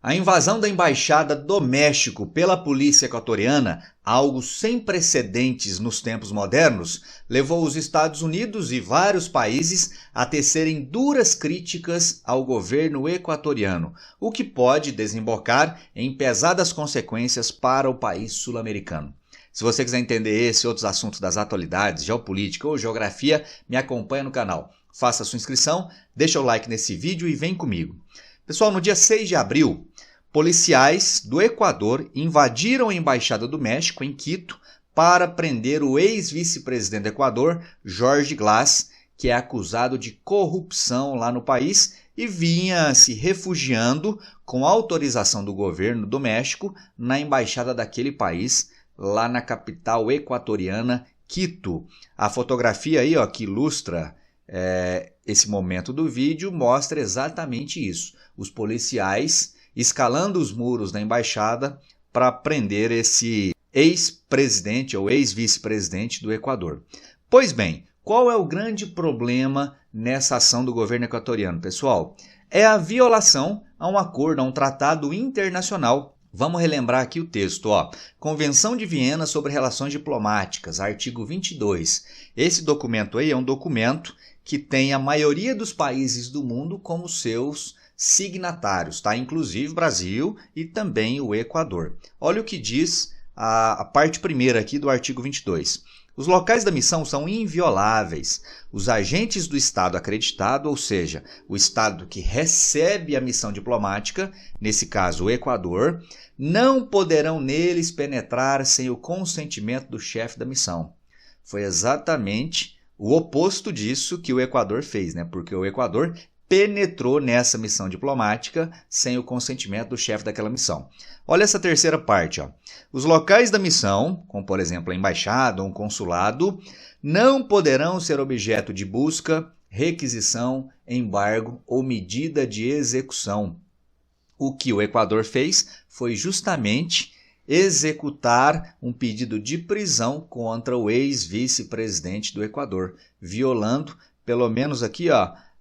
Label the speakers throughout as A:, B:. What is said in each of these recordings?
A: A invasão da Embaixada do México pela polícia equatoriana, algo sem precedentes nos tempos modernos, levou os Estados Unidos e vários países a tecerem duras críticas ao governo equatoriano, o que pode desembocar em pesadas consequências para o país sul-americano. Se você quiser entender esse e outros assuntos das atualidades, geopolítica ou geografia, me acompanha no canal. Faça sua inscrição, deixa o like nesse vídeo e vem comigo. Pessoal, no dia 6 de abril, policiais do Equador invadiram a Embaixada do México em Quito para prender o ex-vice-presidente do Equador, Jorge Glass, que é acusado de corrupção lá no país e vinha se refugiando com autorização do governo do México na embaixada daquele país, lá na capital equatoriana, Quito. A fotografia aí, que ilustra esse momento do vídeo mostra exatamente isso. Os policiais escalando os muros da embaixada para prender esse ex-presidente ou ex-vice-presidente do Equador. Pois bem, qual é o grande problema nessa ação do governo equatoriano, pessoal? É a violação a um acordo, a um tratado internacional. Vamos relembrar aqui o texto, Convenção de Viena sobre Relações Diplomáticas, artigo 22. Esse documento aí é um documento que tem a maioria dos países do mundo como seus signatários, tá? Inclusive Brasil e também o Equador. Olha o que diz a parte primeira aqui do artigo 22. Os locais da missão são invioláveis. Os agentes do Estado acreditado, ou seja, o Estado que recebe a missão diplomática, nesse caso o Equador, não poderão neles penetrar sem o consentimento do chefe da missão. Foi exatamente o oposto disso que o Equador fez, né? Porque o Equador penetrou nessa missão diplomática sem o consentimento do chefe daquela missão. Olha essa terceira parte. Os locais da missão, como por exemplo a embaixada ou um consulado, não poderão ser objeto de busca, requisição, embargo ou medida de execução. O que o Equador fez foi justamente executar um pedido de prisão contra o ex-vice-presidente do Equador, violando, pelo menos aqui,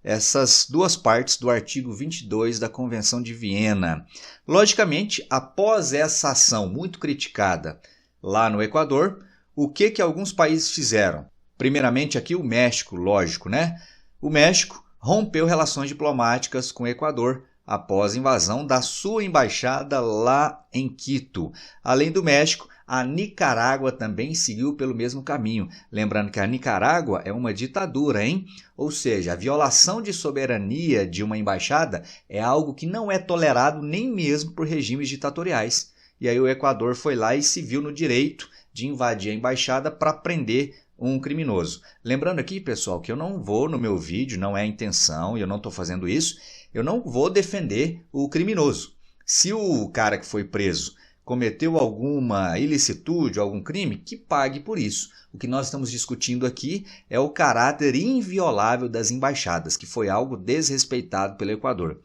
A: essas duas partes do artigo 22 da Convenção de Viena. Logicamente, após essa ação muito criticada lá no Equador, o que alguns países fizeram? Primeiramente aqui o México, lógico, né? O México rompeu relações diplomáticas com o Equador após a invasão da sua embaixada lá em Quito. Além do México, a Nicarágua também seguiu pelo mesmo caminho. Lembrando que a Nicarágua é uma ditadura, hein? Ou seja, a violação de soberania de uma embaixada é algo que não é tolerado nem mesmo por regimes ditatoriais. E aí o Equador foi lá e se viu no direito de invadir a embaixada para prender um criminoso. Lembrando aqui, pessoal, que eu não vou no meu vídeo, não é a intenção, e eu não estou fazendo isso, eu não vou defender o criminoso. Se o cara que foi preso cometeu alguma ilicitude, algum crime, que pague por isso. O que nós estamos discutindo aqui é o caráter inviolável das embaixadas, que foi algo desrespeitado pelo Equador.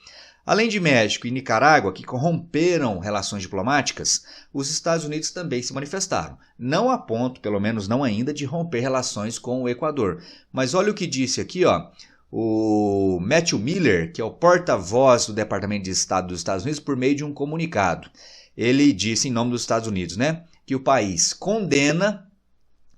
A: Além de México e Nicarágua, que corromperam relações diplomáticas, os Estados Unidos também se manifestaram. Não a ponto, pelo menos não ainda, de romper relações com o Equador. Mas olha o que disse aqui, o Matthew Miller, que é o porta-voz do Departamento de Estado dos Estados Unidos, por meio de um comunicado. Ele disse, em nome dos Estados Unidos, que o país condena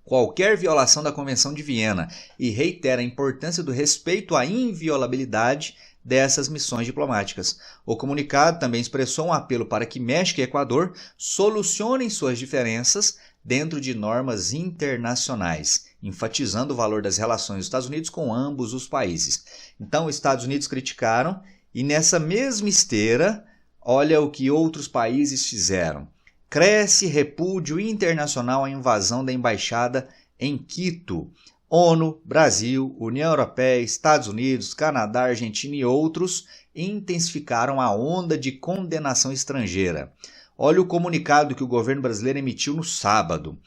A: qualquer violação da Convenção de Viena e reitera a importância do respeito à inviolabilidade dessas missões diplomáticas. O comunicado também expressou um apelo para que México e Equador solucionem suas diferenças dentro de normas internacionais, enfatizando o valor das relações dos Estados Unidos com ambos os países. Então, os Estados Unidos criticaram e nessa mesma esteira, olha o que outros países fizeram. Cresce repúdio internacional à invasão da embaixada em Quito. ONU, Brasil, União Europeia, Estados Unidos, Canadá, Argentina e outros intensificaram a onda de condenação estrangeira. Olha o comunicado que o governo brasileiro emitiu no sábado.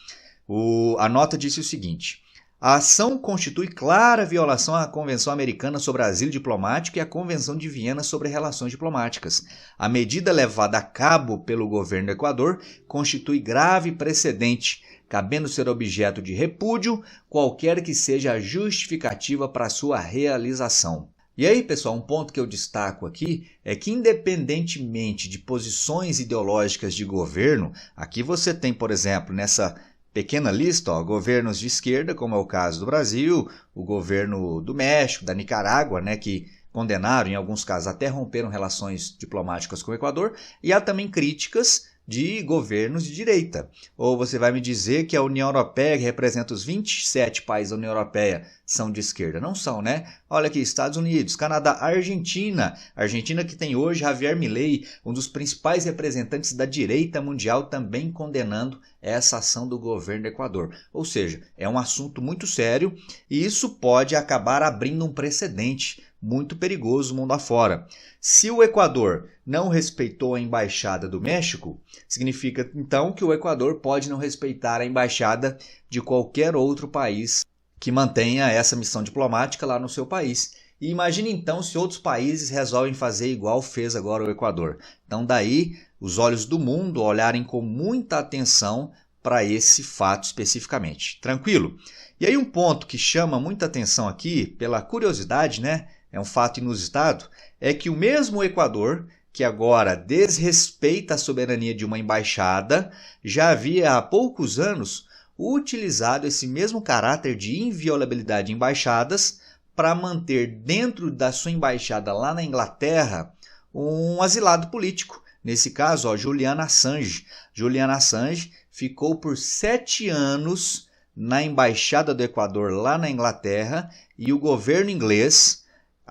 A: A nota disse o seguinte: a ação constitui clara violação à Convenção Americana sobre Asilo Diplomático e à Convenção de Viena sobre Relações Diplomáticas. A medida levada a cabo pelo governo do Equador constitui grave precedente, cabendo ser objeto de repúdio qualquer que seja a justificativa para sua realização. E aí, pessoal, um ponto que eu destaco aqui é que, independentemente de posições ideológicas de governo, aqui você tem, por exemplo, nessa pequena lista, ó, governos de esquerda, como é o caso do Brasil, o governo do México, da Nicarágua, né, que condenaram, em alguns casos até romperam relações diplomáticas com o Equador, e há também críticas de governos de direita. Ou você vai me dizer que a União Europeia, que representa os 27 países da União Europeia, são de esquerda? Não são, né? Olha aqui, Estados Unidos, Canadá, Argentina. Argentina que tem hoje Javier Milei, um dos principais representantes da direita mundial, também condenando essa ação do governo do Equador. Ou seja, é um assunto muito sério e isso pode acabar abrindo um precedente muito perigoso mundo afora. Se o Equador não respeitou a Embaixada do México, significa então que o Equador pode não respeitar a Embaixada de qualquer outro país que mantenha essa missão diplomática lá no seu país. E imagine então se outros países resolvem fazer igual fez agora o Equador. Então daí os olhos do mundo olharem com muita atenção para esse fato especificamente. Tranquilo? E aí um ponto que chama muita atenção aqui, pela curiosidade, né? É um fato inusitado, é que o mesmo Equador, que agora desrespeita a soberania de uma embaixada, já havia há poucos anos utilizado esse mesmo caráter de inviolabilidade de embaixadas para manter dentro da sua embaixada lá na Inglaterra um asilado político. Nesse caso, ó, Julian Assange. Julian Assange ficou por 7 anos na embaixada do Equador lá na Inglaterra e o governo inglês,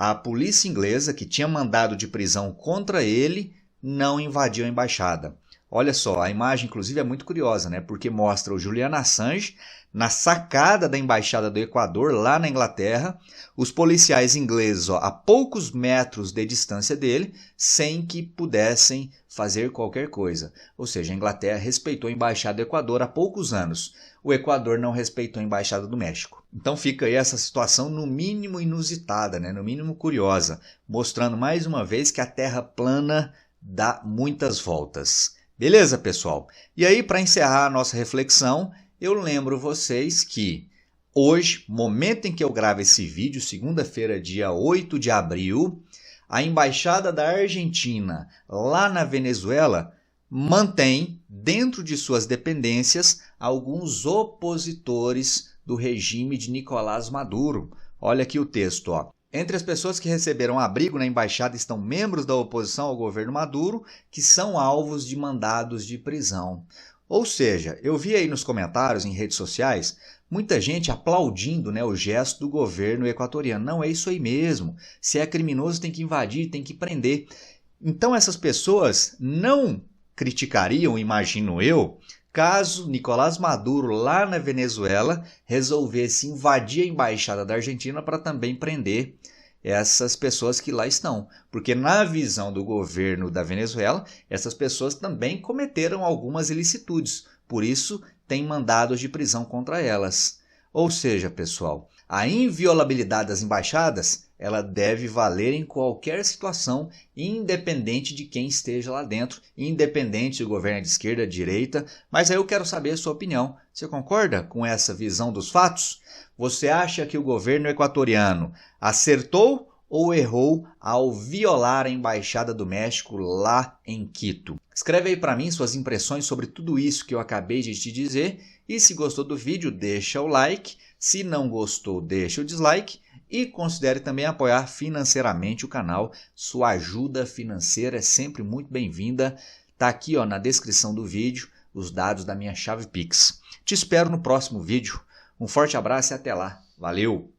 A: a polícia inglesa, que tinha mandado de prisão contra ele, não invadiu a embaixada. Olha só, a imagem inclusive é muito curiosa, né? Porque mostra o Julian Assange na sacada da embaixada do Equador, lá na Inglaterra, os policiais ingleses, ó, a poucos metros de distância dele, sem que pudessem fazer qualquer coisa. Ou seja, a Inglaterra respeitou a embaixada do Equador há poucos anos. O Equador não respeitou a embaixada do México. Então fica aí essa situação no mínimo inusitada, né? No mínimo curiosa, mostrando mais uma vez que a Terra plana dá muitas voltas. Beleza, pessoal? E aí, para encerrar a nossa reflexão, eu lembro vocês que hoje, momento em que eu gravo esse vídeo, segunda-feira, dia 8 de abril, a Embaixada da Argentina, lá na Venezuela, mantém dentro de suas dependências alguns opositores do regime de Nicolás Maduro. Olha aqui o texto, ó. Entre as pessoas que receberam abrigo na embaixada estão membros da oposição ao governo Maduro, que são alvos de mandados de prisão. Ou seja, eu vi aí nos comentários, em redes sociais, muita gente aplaudindo, né, o gesto do governo equatoriano. Não, é isso aí mesmo. Se é criminoso tem que invadir, tem que prender. Então essas pessoas não criticariam, imagino eu, caso Nicolás Maduro, lá na Venezuela, resolvesse invadir a embaixada da Argentina para também prender essas pessoas que lá estão. Porque na visão do governo da Venezuela, essas pessoas também cometeram algumas ilicitudes. Por isso, tem mandados de prisão contra elas. Ou seja, pessoal, a inviolabilidade das embaixadas, ela deve valer em qualquer situação, independente de quem esteja lá dentro, independente se o governo é de esquerda, de direita. Mas aí eu quero saber a sua opinião. Você concorda com essa visão dos fatos? Você acha que o governo equatoriano acertou ou errou ao violar a Embaixada do México lá em Quito? Escreve aí para mim suas impressões sobre tudo isso que eu acabei de te dizer. E se gostou do vídeo, deixa o like. Se não gostou, deixa o dislike. E considere também apoiar financeiramente o canal. Sua ajuda financeira é sempre muito bem-vinda. Está aqui, ó, na descrição do vídeo os dados da minha chave Pix. Te espero no próximo vídeo. Um forte abraço e até lá. Valeu!